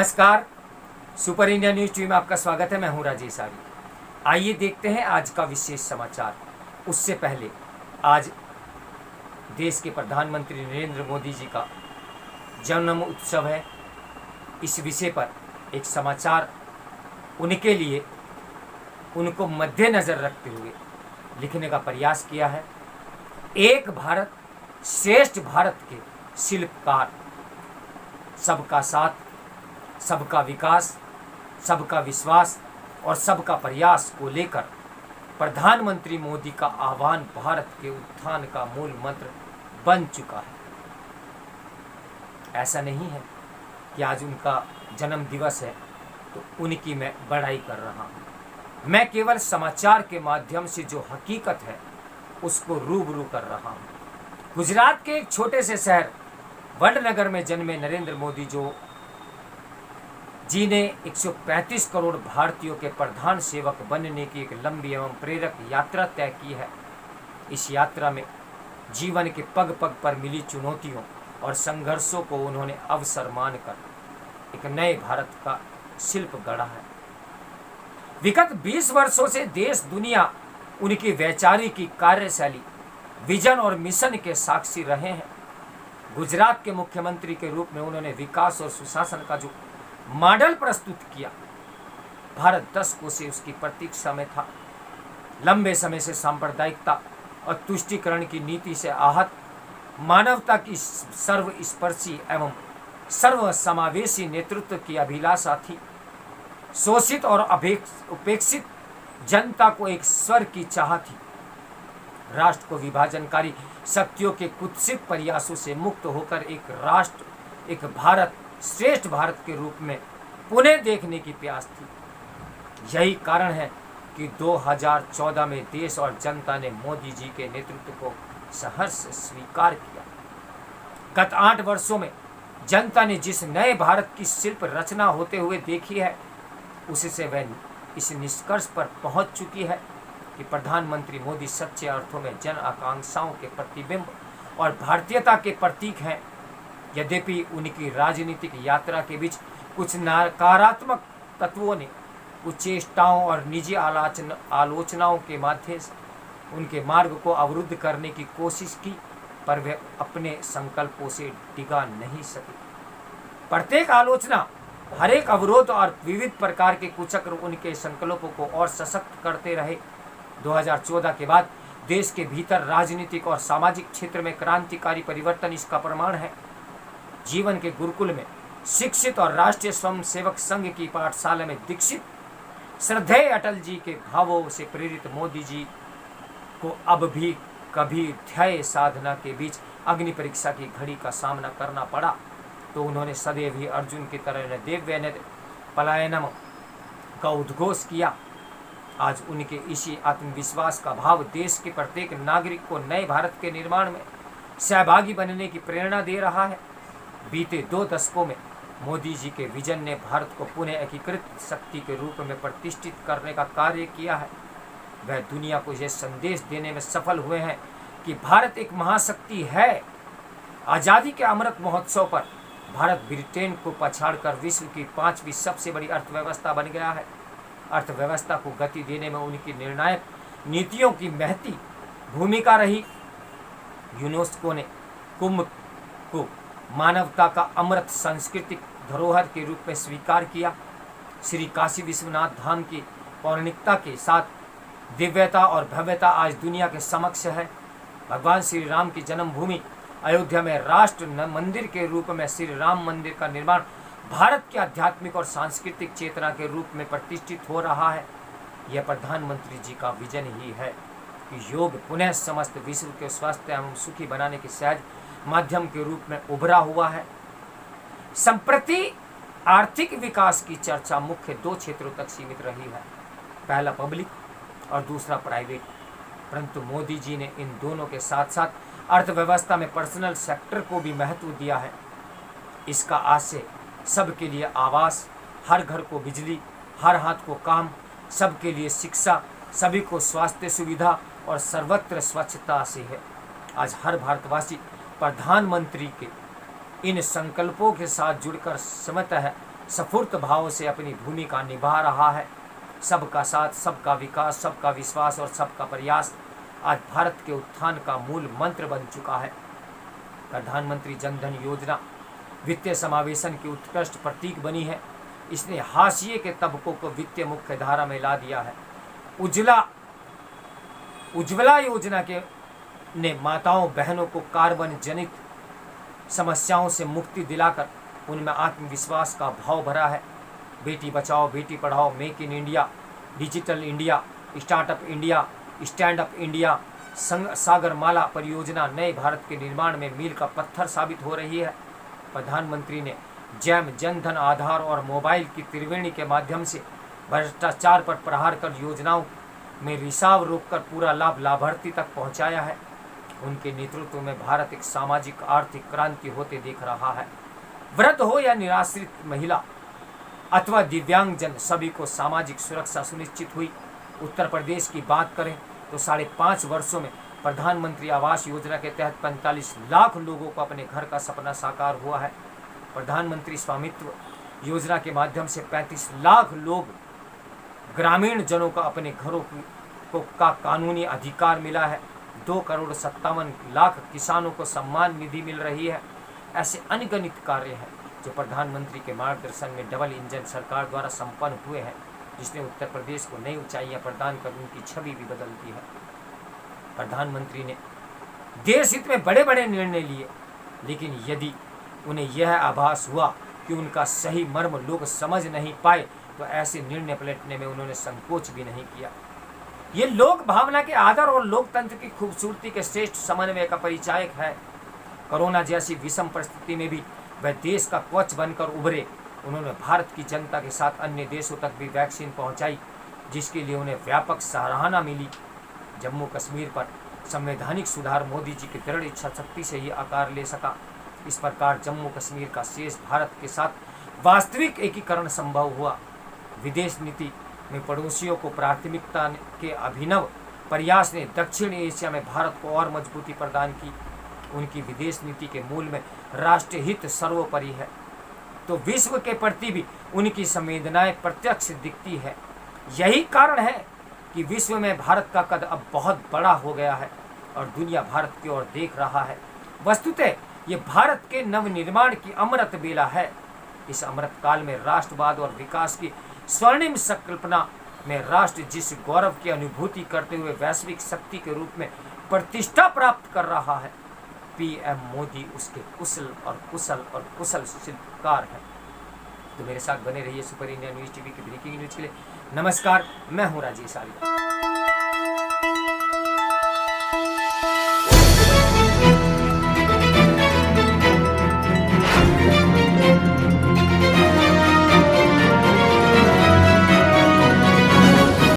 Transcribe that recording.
नमस्कार। Super India news TV में आपका स्वागत है। मैं हूं राजेश आर्य। आइए देखते हैं आज का विशेष समाचार। उससे पहले आज देश के प्रधानमंत्री नरेंद्र मोदी जी का जन्म उत्सव है। इस विषय पर एक समाचार उनके लिए उनको मद्देनज़र रखते हुए लिखने का प्रयास किया है। एक भारत श्रेष्ठ भारत के शिल्पकार, सबका साथ, सबका विकास, सबका विश्वास और सबका प्रयास को लेकर प्रधानमंत्री मोदी का आह्वान भारत के उत्थान का मूल मंत्र बन चुका है। ऐसा नहीं है कि आज उनका जन्म दिवस है तो उनकी मैं बड़ाई कर रहा हूँ। मैं केवल समाचार के माध्यम से जो हकीकत है उसको रूबरू कर रहा हूँ। गुजरात के एक छोटे से शहर वडनगर में जन्मे नरेंद्र मोदी जी ने 135 करोड़ भारतीयों के प्रधान सेवक बनने की एक लंबी एवं प्रेरक यात्रा तय की है। इस यात्रा में जीवन के पग पग पर मिली चुनौतियों और संघर्षों को उन्होंने अवसर मानकर एक नए भारत का शिल्प गढ़ा है। विगत 20 वर्षों से देश दुनिया उनकी वैचारिक कार्यशैली, विजन और मिशन के साक्षी रहे हैं। गुजरात के मुख्यमंत्री के रूप में उन्होंने विकास और सुशासन का जो मॉडल प्रस्तुत किया, भारत दशकों से उसकी प्रतीक्षा में था। लंबे समय से सांप्रदायिकता और तुष्टीकरण की नीति से आहत मानवता की सर्वस्पर्शी एवं सर्वसमावेशी नेतृत्व की अभिलाषा थी। शोषित और उपेक्षित जनता को एक स्वर की चाह थी। राष्ट्र को विभाजनकारी शक्तियों के कुत्सित प्रयासों से मुक्त होकर एक राष्ट्र, एक भारत, श्रेष्ठ भारत के रूप में पुनः देखने की प्यास थी। यही कारण है कि 2014 में देश और जनता ने मोदी जी के नेतृत्व को सहर्ष स्वीकार किया। गत 8 वर्षों में जनता ने जिस नए भारत की शिल्प रचना होते हुए देखी है, उससे वह इस निष्कर्ष पर पहुंच चुकी है कि प्रधानमंत्री मोदी सच्चे अर्थों में जन आकांक्षाओं के प्रतिबिंब और भारतीयता के प्रतीक हैं। यद्यपि उनकी राजनीतिक यात्रा के बीच कुछ नकारात्मक तत्वों ने कुचेष्टाओं और निजी आलोचनाओं के माध्यम से उनके मार्ग को अवरुद्ध करने की कोशिश की, पर वे अपने संकल्पों से डिगा नहीं सके। प्रत्येक आलोचना, हर एक अवरोध और विविध प्रकार के कुचक्र उनके संकल्पों को और सशक्त करते रहे। 2014 के बाद देश के भीतर राजनीतिक और सामाजिक क्षेत्र में क्रांतिकारी परिवर्तन इसका प्रमाण है। जीवन के गुरुकुल में शिक्षित और राष्ट्रीय स्वयंसेवक संघ की पाठशाला में दीक्षित श्रद्धेय अटल जी के भावों से प्रेरित मोदी जी को अब भी कभी ध्येय साधना के बीच अग्नि परीक्षा की घड़ी का सामना करना पड़ा तो उन्होंने सदैव ही अर्जुन की तरह देव्य पलायनम का उद्घोष किया। आज उनके इसी आत्मविश्वास का भाव देश के प्रत्येक नागरिक को नए भारत के निर्माण में सहभागी बनने की प्रेरणा दे रहा है। बीते 2 दशकों में मोदी जी के विजन ने भारत को पुनः एकीकृत शक्ति के रूप में प्रतिष्ठित करने का कार्य किया है। वह दुनिया को यह संदेश देने में सफल हुए हैं कि भारत एक महाशक्ति है। आज़ादी के अमृत महोत्सव पर भारत ब्रिटेन को पछाड़कर विश्व की 5वीं सबसे बड़ी अर्थव्यवस्था बन गया है। अर्थव्यवस्था को गति देने में उनकी निर्णायक नीतियों की महती भूमिका रही। यूनेस्को ने कुंभ को मानवता का अमृत सांस्कृतिक धरोहर के रूप में स्वीकार किया। श्री काशी विश्वनाथ धाम की पौराणिकता के साथ दिव्यता और भव्यता आज दुनिया के समक्ष है। भगवान श्री राम की जन्मभूमि अयोध्या में राष्ट्र मंदिर के रूप में श्री राम मंदिर का निर्माण भारत की आध्यात्मिक और सांस्कृतिक चेतना के रूप में प्रतिष्ठित हो रहा है। यह प्रधानमंत्री जी का विजन ही है कि योग पुनः समस्त विश्व के स्वस्थ एवं सुखी बनाने के सहज माध्यम के रूप में उभरा हुआ है। संप्रति आर्थिक विकास की चर्चा मुख्य 2 क्षेत्रों तक सीमित रही है, पहला पब्लिक और दूसरा प्राइवेट। परंतु मोदी जी ने इन दोनों के साथ साथ अर्थव्यवस्था में पर्सनल सेक्टर को भी महत्व दिया है। इसका आशय सबके लिए आवास, हर घर को बिजली, हर हाथ को काम, सबके लिए शिक्षा, सभी को स्वास्थ्य सुविधा और सर्वत्र स्वच्छता से है। आज हर भारतवासी प्रधानमंत्री के इन संकल्पों के साथ जुड़कर समझता है स्फूर्त भाव से अपनी भूमिका निभा रहा है। सबका साथ, सबका विकास, सबका विश्वास और सबका प्रयास आज भारत के उत्थान का मूल मंत्र बन चुका है। प्रधानमंत्री जनधन योजना वित्तीय समावेशन की उत्कृष्ट प्रतीक बनी है। इसने हाशिए के तबकों को वित्तीय मुख्य धारा में ला दिया है। उज्ज्वला योजना के ने माताओं बहनों को कार्बन जनित समस्याओं से मुक्ति दिलाकर उनमें आत्मविश्वास का भाव भरा है। Beti Bachao Beti Padhao, make in India, digital India, startup India, stand up India, Sagarmala परियोजना नए भारत के निर्माण में मील का पत्थर साबित हो रही है। प्रधानमंत्री ने जैम, जनधन, आधार और मोबाइल की त्रिवेणी के माध्यम से भ्रष्टाचार पर प्रहार कर योजनाओं में रिसाव रोककर पूरा लाभ लाभार्थी तक पहुंचाया है। उनके नेतृत्व में भारत एक सामाजिक आर्थिक क्रांति होते दिख रहा है। वृद्ध हो या निराश्रित महिला अथवा दिव्यांगजन, सभी को सामाजिक सुरक्षा सुनिश्चित हुई। उत्तर प्रदेश की बात करें तो 5.5 वर्षों में प्रधानमंत्री आवास योजना के तहत 45 लाख लोगों को अपने घर का सपना साकार हुआ है। प्रधानमंत्री स्वामित्व योजना के माध्यम से 35 लाख लोग ग्रामीण जनों का अपने घरों का कानूनी अधिकार मिला है। 2,57,00,000 किसानों को सम्मान निधि मिल रही है। ऐसे अनगिनत कार्य हैं जो प्रधानमंत्री के मार्गदर्शन में डबल इंजन सरकार द्वारा संपन्न हुए हैं, जिसने उत्तर प्रदेश को नई ऊंचाइयां प्रदान कर उनकी छवि भी बदल दी है। प्रधानमंत्री ने देश हित में बड़े बड़े निर्णय लिए, लेकिन यदि उन्हें यह आभास हुआ कि उनका सही मर्म लोग समझ नहीं पाए तो ऐसे निर्णय पलटने में उन्होंने संकोच भी नहीं किया। ये लोक भावना के आदर और लोकतंत्र की खूबसूरती के श्रेष्ठ समन्वय का परिचायक है। कोरोना जैसी विषम परिस्थिति में भी वह देश का कवच बनकर उभरे। उन्होंने भारत की जनता के साथ अन्य देशों तक भी वैक्सीन पहुंचाई, जिसके लिए उन्हें व्यापक सराहना मिली। जम्मू कश्मीर पर संवैधानिक सुधार मोदी जी की दृढ़ इच्छा शक्ति से ही आकार ले सका। इस प्रकार जम्मू कश्मीर का शेष भारत के साथ वास्तविक एकीकरण संभव हुआ। विदेश नीति में पड़ोसियों को प्राथमिकता के अभिनव प्रयास ने दक्षिण एशिया में भारत को और मजबूती प्रदान की। उनकी विदेश नीति के मूल में राष्ट्रीय हित सर्वोपरि है, तो विश्व के प्रति भी उनकी संवेदनाएं प्रत्यक्ष दिखती है। यही कारण है कि विश्व में भारत का कद अब बहुत बड़ा हो गया है और दुनिया भारत की ओर देख रहा है। वस्तुतः ये भारत के नवनिर्माण की अमृत बेला है। इस अमृत काल में राष्ट्रवाद और विकास की स्वर्णिम संकल्पना में राष्ट्र जिस गौरव की अनुभूति करते हुए वैश्विक शक्ति के रूप में प्रतिष्ठा प्राप्त कर रहा है, पीएम मोदी उसके कुशल शिल्पकार है। तो मेरे साथ बने रहिए सुपर इंडिया न्यूज़ टीवी की ब्रेकिंग न्यूज के लिए। नमस्कार, मैं हूं राजेश आर्य।